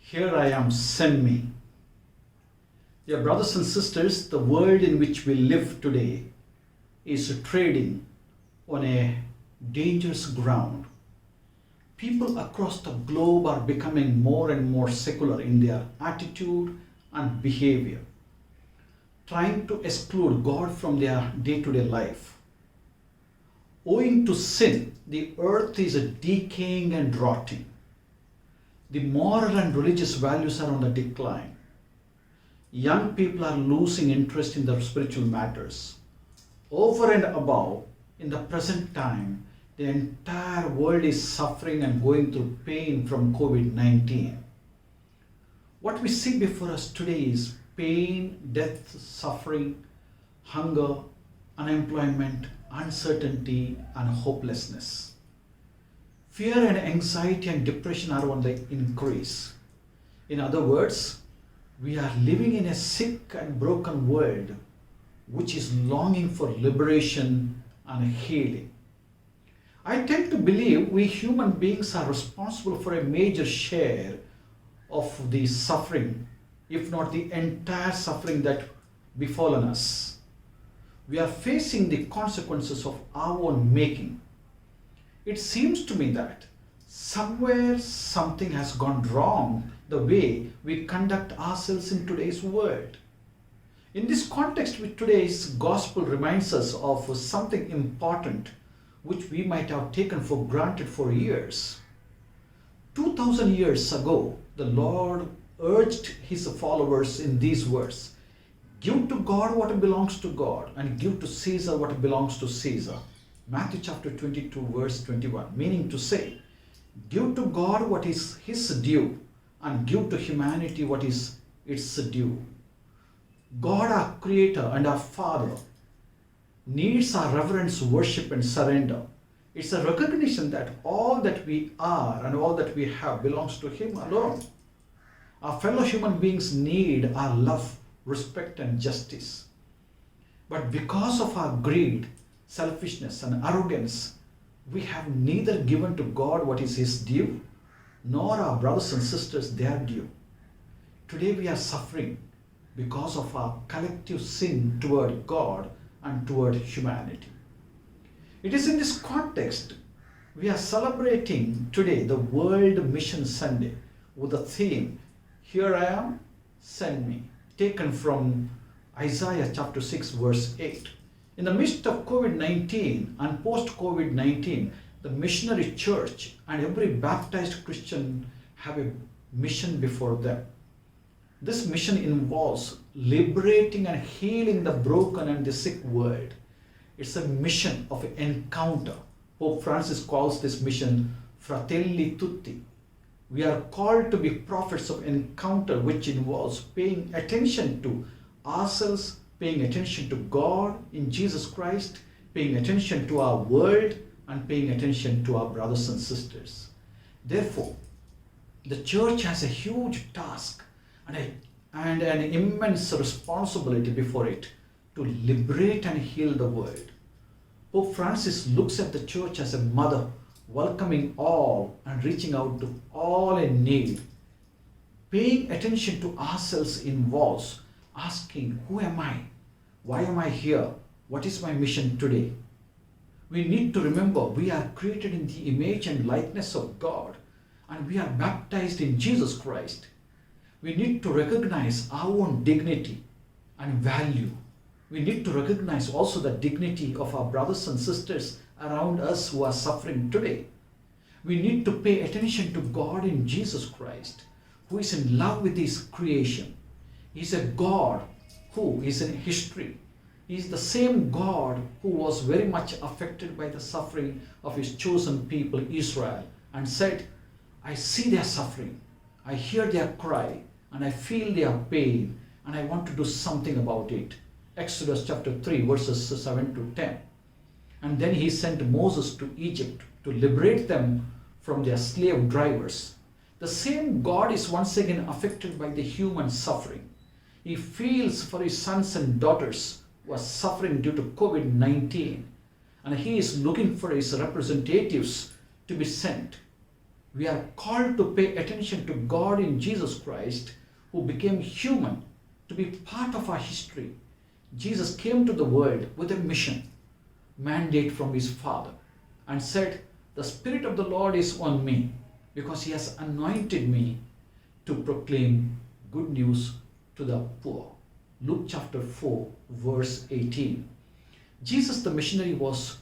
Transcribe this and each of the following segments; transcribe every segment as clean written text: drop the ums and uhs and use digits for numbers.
Here I am, send me. Dear brothers and sisters, the world in which we live today is trading on a dangerous ground. People across the globe are becoming more and more secular in their attitude and behavior, trying to exclude God from their day-to-day life. Owing to sin, the earth is decaying and rotting. The moral and religious values are on the decline. Young people are losing interest in the spiritual matters. Over and above, in the present time, the entire world is suffering and going through pain from COVID-19. What we see before us today is pain, death, suffering, hunger, unemployment, uncertainty, and hopelessness. Fear and anxiety and depression are on the increase. In other words, we are living in a sick and broken world which is longing for liberation and healing. I tend to believe we human beings are responsible for a major share of the suffering, if not the entire suffering that befallen us. We are facing the consequences of our own making. It seems to me that somewhere something has gone wrong the way we conduct ourselves in today's world. In this context, today's gospel reminds us of something important which we might have taken for granted for years. 2000 years ago, the Lord urged his followers in these words, "Give to God what belongs to God and give to Caesar what belongs to Caesar." Matthew chapter 22 verse 21, meaning to say, give to God what is his due and give to humanity what is its due. God, our Creator and our Father, needs our reverence, worship and surrender. It's a recognition that all that we are and all that we have belongs to him alone. Our fellow human beings need our love, respect and justice. But because of our greed, selfishness and arrogance, we have neither given to God what is his due, nor our brothers and sisters their due. Today we are suffering because of our collective sin toward God and toward humanity. It is in this context we are celebrating today the World Mission Sunday with the theme, "Here I am, send me," taken from Isaiah chapter 6 verse 8. In the midst of COVID-19 and post-COVID-19, the missionary church and every baptized Christian have a mission before them. This mission involves liberating and healing the broken and the sick world. It's a mission of encounter. Pope Francis calls this mission Fratelli Tutti. We are called to be prophets of encounter, which involves paying attention to ourselves, paying attention to God in Jesus Christ, paying attention to our world, and paying attention to our brothers and sisters. Therefore, the church has a huge task and an immense responsibility before it to liberate and heal the world. Pope Francis looks at the church as a mother, welcoming all and reaching out to all in need. Paying attention to ourselves involves asking, who am I? Why am I here? What is my mission today? We need to remember we are created in the image and likeness of God, and we are baptized in Jesus Christ. We need to recognize our own dignity and value. We need to recognize also the dignity of our brothers and sisters around us who are suffering today. We need to pay attention to God in Jesus Christ, who is in love with his creation. He is a God who is in history. He is the same God who was very much affected by the suffering of his chosen people Israel and said, "I see their suffering, I hear their cry, and I feel their pain, and I want to do something about it." Exodus chapter 3 verses 7 to 10. And then he sent Moses to Egypt to liberate them from their slave drivers. The same God is once again affected by the human suffering. He feels for his sons and daughters who are suffering due to COVID-19, and he is looking for his representatives to be sent. We are called to pay attention to God in Jesus Christ, who became human, to be part of our history. Jesus came to the world with a mission, mandate from his Father, and said, "The Spirit of the Lord is on me, because he has anointed me to proclaim good news to the poor." Luke chapter 4, verse 18. Jesus the missionary was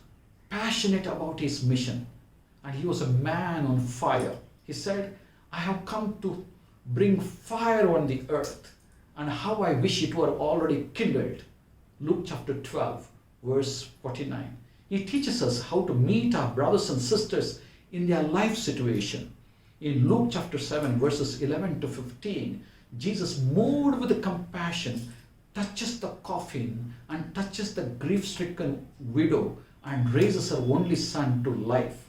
passionate about his mission, and he was a man on fire. He said, "I have come to bring fire on the earth, and how I wish it were already kindled." Luke chapter 12, verse 49. He teaches us how to meet our brothers and sisters in their life situation. In Luke chapter 7, verses 11 to 15, Jesus, moved with compassion, touches the coffin and touches the grief-stricken widow and raises her only son to life.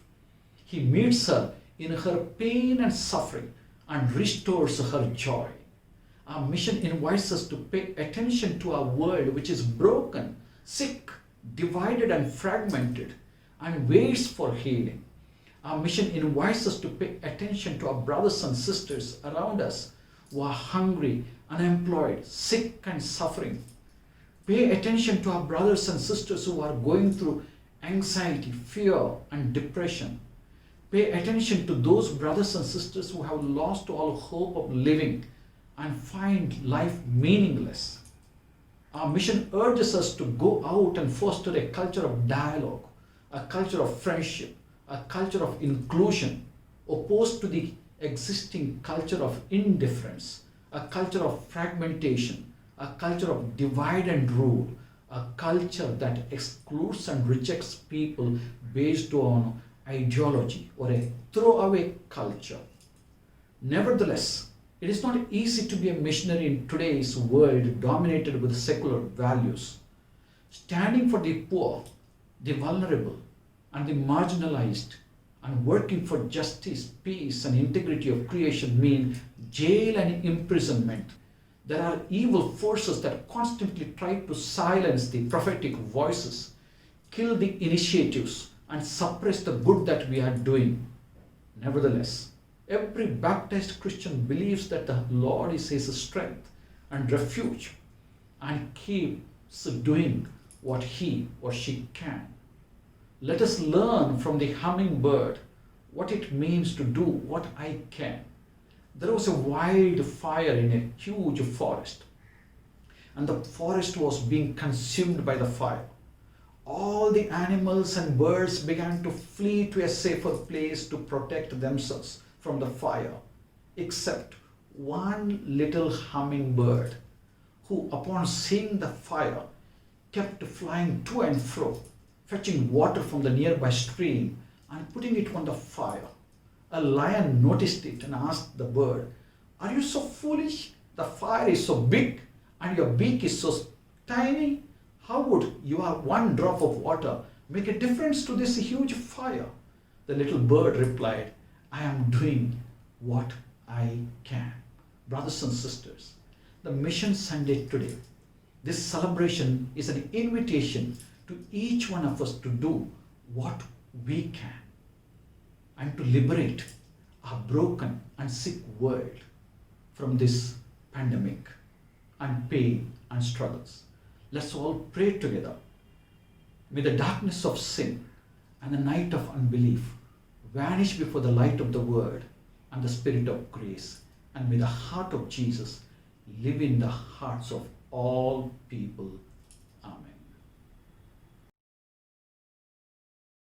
He meets her in her pain and suffering and restores her joy. Our mission invites us to pay attention to our world, which is broken, sick, divided and fragmented, and waits for healing. Our mission invites us to pay attention to our brothers and sisters around us who are hungry, unemployed, sick and suffering. Pay attention to our brothers and sisters who are going through anxiety, fear and depression. Pay attention to those brothers and sisters who have lost all hope of living and find life meaningless. Our mission urges us to go out and foster a culture of dialogue, a culture of friendship, a culture of inclusion, opposed to the existing culture of indifference, a culture of fragmentation, a culture of divide and rule, a culture that excludes and rejects people based on ideology, or a throwaway culture. Nevertheless, it is not easy to be a missionary in today's world dominated with secular values. Standing for the poor, the vulnerable, and the marginalized, and working for justice, peace, and integrity of creation mean jail and imprisonment. There are evil forces that constantly try to silence the prophetic voices, kill the initiatives, and suppress the good that we are doing. Nevertheless, every baptized Christian believes that the Lord is his strength and refuge, and keeps doing what he or she can. Let us learn from the hummingbird what it means to do what I can. There was a wildfire in a huge forest, and the forest was being consumed by the fire. All the animals and birds began to flee to a safer place to protect themselves from the fire, except one little hummingbird, who, upon seeing the fire, kept flying to and fro, fetching water from the nearby stream and putting it on the fire. A lion noticed it and asked the bird, "Are you so foolish? The fire is so big and your beak is so tiny. How would your one drop of water make a difference to this huge fire?" The little bird replied, "I am doing what I can." Brothers and sisters, the Mission Sunday today, this celebration is an invitation to each one of us to do what we can and to liberate our broken and sick world from this pandemic and pain and struggles. Let's all pray together. May the darkness of sin and the night of unbelief vanish before the light of the Word and the Spirit of grace, and may the heart of Jesus live in the hearts of all people.